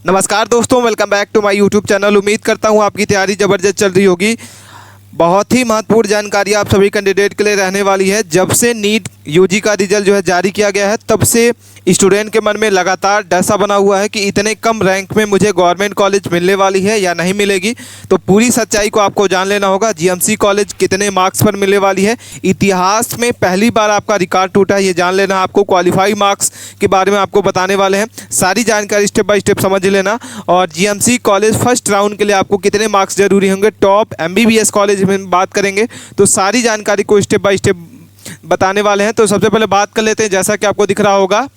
नमस्कार दोस्तों, welcome back to my YouTube channel. उम्मीद करता हूँ आपकी तैयारी ज़बरदस्त चल रही होगी। बहुत ही महत्वपूर्ण जानकारी आप सभी कैंडिडेट के लिए रहने वाली है। जब से नीट यूजी का रिजल्ट जो है जारी किया गया है, तब से स्टूडेंट के मन में लगातार डर सा बना हुआ है कि इतने कम रैंक में मुझे गवर्नमेंट कॉलेज मिलने वाली है या नहीं मिलेगी। तो पूरी सच्चाई को आपको जान लेना होगा। जीएमसी कॉलेज कितने मार्क्स पर मिलने वाली है, इतिहास में पहली बार आपका रिकॉर्ड टूटा है, ये जान लेना। आपको क्वालिफाई मार्क्स के बारे में आपको बताने वाले हैं, सारी जानकारी स्टेप बाय स्टेप समझ लेना। और जीएमसी कॉलेज फर्स्ट राउंड के लिए आपको कितने मार्क्स जरूरी होंगे, टॉप एमबीबीएस कॉलेज में बात करेंगे, तो सारी जानकारी को स्टेप बाय स्टेप बताने वाले हैं। तो सबसे पहले बात कर लेते हैं, जैसा कि आपको दिख रहा होगा,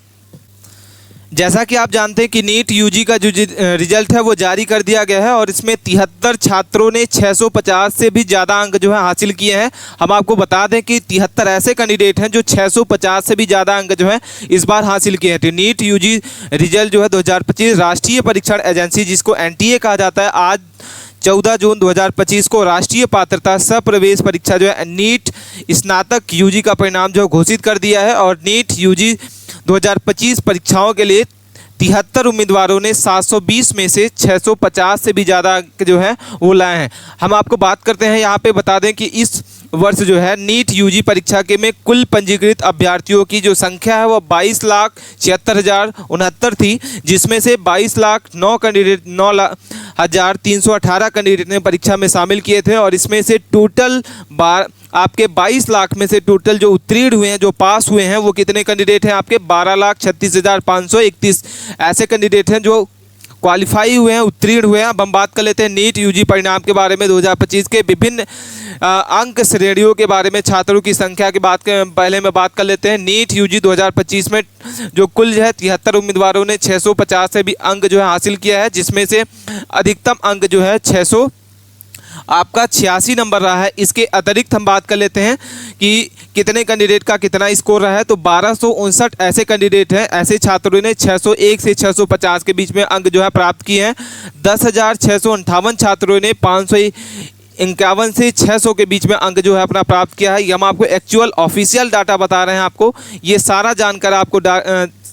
जैसा कि आप जानते हैं कि नीट यूजी का जो रिजल्ट है वो जारी कर दिया गया है और इसमें 73 छात्रों ने 650 से भी ज़्यादा अंक जो है हासिल किए हैं। हम आपको बता दें कि 73 ऐसे कैंडिडेट हैं जो 650 से भी ज़्यादा अंक जो है इस बार हासिल किए हैं। तो नीट यूजी रिजल्ट जो है 2025 राष्ट्रीय परीक्षण एजेंसी, जिसको एनटीए कहा जाता है, आज 14 जून 2025 को राष्ट्रीय पात्रता सह-प्रवेश परीक्षा जो है नीट स्नातक यूजी का परिणाम जो घोषित कर दिया है। और नीट यूजी 2025 परीक्षाओं के लिए 73 उम्मीदवारों ने 720 में से 650 से भी ज़्यादा अंक जो है वो लाए हैं। हम आपको बात करते हैं, यहाँ पे बता दें कि इस वर्ष जो है नीट यूजी परीक्षा के में कुल पंजीकृत अभ्यर्थियों की जो संख्या है वो 22,76,069 थी, जिसमें से 22,09,318 कैंडिडेट ने परीक्षा में शामिल किए थे। और इसमें से टोटल आपके 22 लाख में से टोटल जो उत्तीर्ण हुए हैं, जो पास हुए हैं, वो कितने कैंडिडेट हैं? आपके 12,36,531 ऐसे कैंडिडेट हैं जो क्वालिफाई हुए हैं, उत्तीर्ण हुए हैं। अब हम बात कर लेते हैं नीट यूजी परिणाम के बारे में। 2025 के विभिन्न अंक श्रेणियों के बारे में, छात्रों की संख्या की पहले में बात कर लेते हैं। नीट यूजी 2025 में जो कुल जो है 73 उम्मीदवारों ने 650 से भी अंक जो है हासिल किया है, जिसमें से अधिकतम अंक जो है 600 आपका 86 नंबर रहा है। इसके अतिरिक्त हम बात कर लेते हैं कि कितने कैंडिडेट का कितना स्कोर रहा है। तो 1259 ऐसे कैंडिडेट हैं, ऐसे छात्रों ने 601 से 650 के बीच में अंक जो है प्राप्त किए हैं। 10,658 छात्रों ने 551 से 600 के बीच में अंक जो है अपना प्राप्त किया है। ये हम आपको एक्चुअल ऑफिशियल डाटा बता रहे हैं। आपको ये सारा जानकर आपको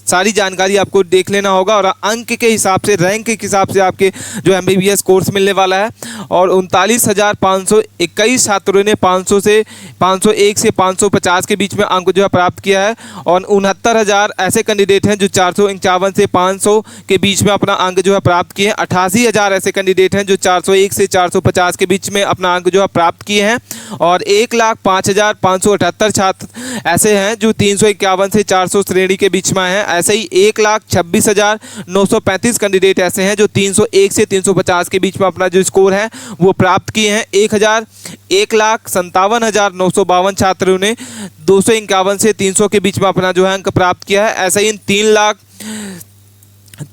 सारी जानकारी आपको देख लेना होगा और अंक के हिसाब से, रैंक के हिसाब से आपके जो एमबीबीएस कोर्स मिलने वाला है। और 39,521 छात्रों ने 501 से 550 के बीच में अंक जो है प्राप्त किया है। और 69,000 ऐसे कैंडिडेट हैं जो 451 से 500 के बीच में अपना अंक जो है प्राप्त किए हैं। 88,000 ऐसे कैंडिडेट हैं जो 401 से 450 के बीच में अपना अंक जो है प्राप्त किए हैं। और 1,05,578 छात्र ऐसे हैं जो 351 से 400 श्रेणी के बीच में हैं। ऐसे ही 1,26,935 कैंडिडेट ऐसे हैं जो 301 से 350 के बीच में अपना जो स्कोर है वो प्राप्त किए हैं। 1,57,952 छात्रों ने 251 से 300 के बीच में अपना जो है अंक प्राप्त किया है। ऐसे ही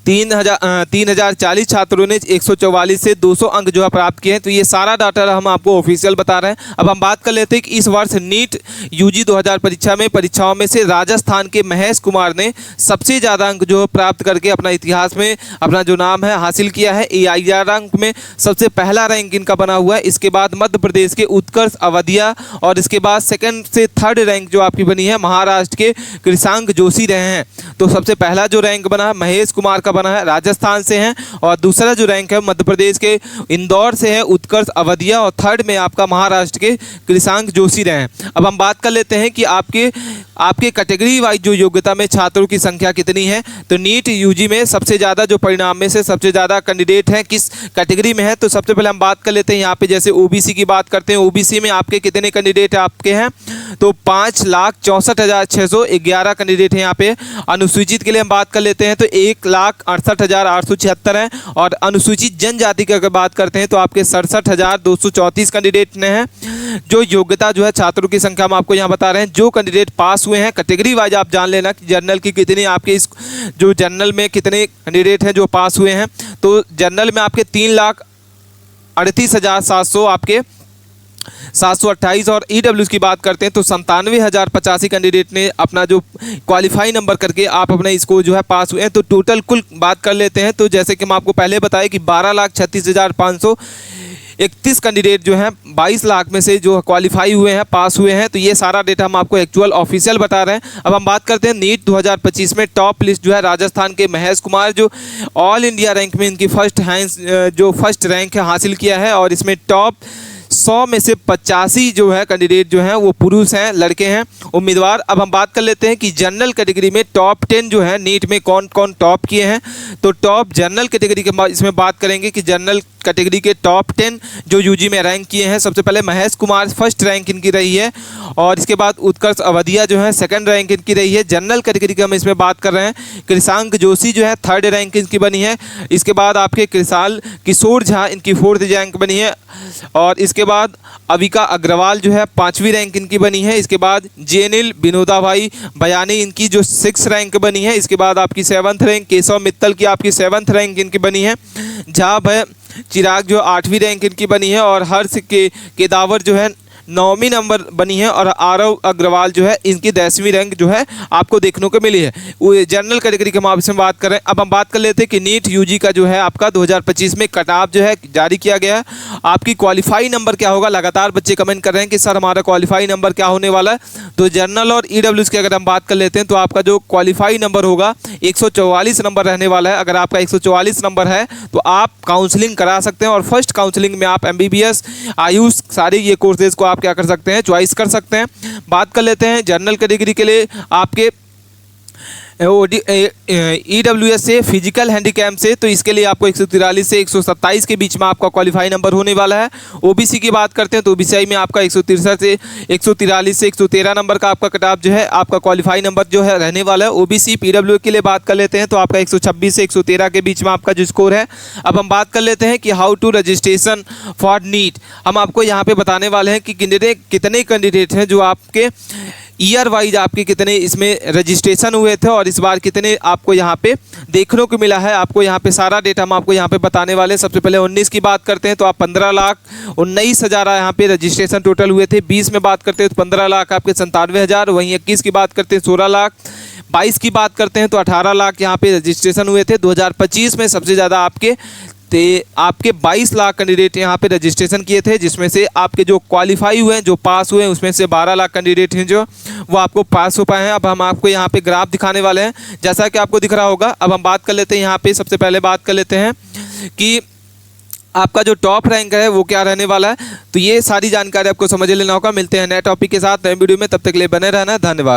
3,040 छात्रों ने 144 से 200 अंक जो है प्राप्त किए हैं। तो ये सारा डाटा हम आपको ऑफिशियल बता रहे हैं। अब हम बात कर लेते हैं कि इस वर्ष नीट यूजी 2000 परीक्षाओं में से राजस्थान के महेश कुमार ने सबसे ज़्यादा अंक जो प्राप्त करके अपना इतिहास में अपना जो नाम है हासिल किया है। AIR अंक में सबसे पहला रैंक इनका बना हुआ है। इसके बाद मध्य प्रदेश के उत्कर्ष अवधिया और इसके बाद सेकेंड से थर्ड रैंक जो आपकी बनी है महाराष्ट्र के कृषांक जोशी रहे हैं। तो सबसे पहला जो रैंक बना है महेश कुमार का बना है, राजस्थान से हैं। और दूसरा जो रैंक है मध्य प्रदेश के इंदौर से है उत्कर्ष अवधिया। और थर्ड में आपका महाराष्ट्र के कृषांक जोशी रहे हैं। अब हम बात कर लेते हैं कि आपके कैटेगरी वाइज जो योग्यता में छात्रों की संख्या कितनी है। तो नीट यूजी में सबसे ज़्यादा जो परिणाम में से सबसे ज़्यादा कैंडिडेट हैं किस कैटेगरी में है। तो सबसे पहले हम बात कर लेते हैं यहाँ पे, जैसे ओबीसी की बात करते हैं। ओबीसी में आपके कितने कैंडिडेट आपके हैं? तो 5,64,611 कैंडिडेट हैं यहाँ पे। अनुसूचित के लिए हम बात कर लेते हैं तो 1,68,876 हैं। और अनुसूचित जनजाति की अगर बात करते हैं तो आपके 67,234 कैंडिडेट ने हैं। जो योग्यता जो है छात्रों की संख्या हम आपको यहाँ बता रहे हैं। जो कैंडिडेट पास हुए हैं कैटेगरी वाइज आप जान लेना कि जनरल की कितनी आपके इस जो जनरल में कितने कैंडिडेट हैं जो पास हुए हैं। तो जनरल में आपके 3,38,700 आपके 728। और ईडब्ल्यूएस की बात करते हैं तो 97,085 कैंडिडेट ने अपना जो क्वालिफाई नंबर करके आप अपना इसको जो है पास हुए हैं। तो टोटल कुल बात कर लेते हैं तो जैसे कि हम आपको पहले बताया कि 12,36,500 31 कैंडिडेट जो हैं 22 लाख में से जो क्वालिफाई हुए हैं, पास हुए हैं। तो ये सारा डेटा हम आपको एक्चुअल ऑफिशियल बता रहे हैं। अब हम बात करते हैं नीट 2025 में टॉप लिस्ट जो है राजस्थान के महेश कुमार जो ऑल इंडिया रैंक में इनकी फर्स्ट रैंक हासिल किया है और इसमें टॉप 100 में से 85 जो है कैंडिडेट जो हैं वो पुरुष हैं, लड़के हैं उम्मीदवार। अब हम बात कर लेते हैं कि जनरल कैटेगरी में टॉप 10 जो है नीट में कौन कौन टॉप किए हैं। तो टॉप जनरल कैटेगरी के इसमें बात करेंगे कि जनरल कैटेगरी के टॉप 10 जो यूजी में रैंक किए हैं। सबसे पहले महेश कुमार फर्स्ट रैंक इनकी रही है और इसके बाद उत्कर्ष अवधिया जो है सेकंड रैंक इनकी रही है। जनरल कैटेगरी की हम इसमें बात कर रहे हैं, कृषांक जोशी जो है थर्ड रैंक इनकी बनी है। इसके बाद आपके किशोर झा इनकी फोर्थ रैंक बनी है और इसके बाद अविका अग्रवाल जो है 5वीं रैंक इनकी बनी है। इसके बाद जेनिल विनोदा भाई बयानी इनकी जो 6 रैंक बनी है। इसके बाद आपकी 7th रैंक केशव मित्तल की आपकी 7th रैंक इनकी बनी है। झा भय चिराग जो 8वीं रैंक इनकी बनी है और हर्ष केदावर जो है 9वीं नंबर बनी है और आरव अग्रवाल जो है इनकी 10वीं रैंक जो है आपको देखने को मिली है। वो जनरल कैटेगरी के हम आपसे बात कर रहे हैं। अब हम बात कर लेते हैं कि नीट यूजी का जो है आपका 2025 में कट ऑफ जो है जारी किया गया है। आपकी क्वालिफाई नंबर क्या होगा, लगातार बच्चे कमेंट कर रहे हैं कि सर हमारा क्वालिफाई नंबर क्या होने वाला है। तो जनरल और ईडब्ल्यूएस की अगर हम बात कर लेते हैं तो आपका जो क्वालिफाई नंबर होगा 144 नंबर रहने वाला है। अगर आपका 144 नंबर है तो आप काउंसलिंग करा सकते हैं और फर्स्ट काउंसलिंग में आप MBBS आयुष सारे ये कोर्सेज को आप क्या कर सकते हैं, चॉइस कर सकते हैं। बात कर लेते हैं जनरल कैटेगरी के लिए आपके ईडब्ल्यूएस से फिजिकल हैंडीकैप से, तो इसके लिए आपको 143 से 127 के बीच में आपका क्वालिफाई नंबर होने वाला है। ओबीसी की बात करते हैं तो ओबीसी में आपका 163 से 143 से 113 नंबर का आपका कट ऑफ जो है आपका क्वालिफाई नंबर जो है रहने वाला है। ओबीसी पीडब्ल्यू के लिए बात कर लेते हैं तो आपका 126 से 113 के बीच में आपका जो स्कोर है। अब हम बात कर लेते हैं कि how to registration for NEET. हम आपको यहाँ पे बताने वाले हैं कि कितने कैंडिडेट हैं जो आपके ईयर वाइज आपके कितने इसमें रजिस्ट्रेशन हुए थे और इस बार कितने आपको यहाँ पे देखने को मिला है। आपको यहाँ पे सारा डेटा हम आपको यहाँ पे बताने वाले हैं। सबसे पहले 19 की बात करते हैं तो आप 15,19,000 यहाँ पे रजिस्ट्रेशन टोटल हुए थे। 20 में बात करते हैं तो 15 लाख आपके 97,000। वहीं 21 की बात करते हैं 16 लाख। 22 की बात करते हैं तो 18 लाख यहाँ पे रजिस्ट्रेशन हुए थे। 2025 में सबसे ज़्यादा आपके 22 लाख कैंडिडेट यहाँ पे रजिस्ट्रेशन किए थे, जिसमें से आपके जो क्वालिफाई हुए हैं, जो पास हुए हैं, उसमें से 12 लाख कैंडिडेट हैं जो वो आपको पास हो पाए हैं। अब हम आपको यहाँ पे ग्राफ दिखाने वाले हैं जैसा कि आपको दिख रहा होगा। अब हम बात कर लेते हैं यहाँ पे, सबसे पहले बात कर लेते हैं कि आपका जो टॉप रैंक है वो क्या रहने वाला है। तो ये सारी जानकारी आपको समझ लेना होगा। मिलते हैं नए टॉपिक के साथ नए वीडियो में, तब तक के लिए बने रहना। धन्यवाद।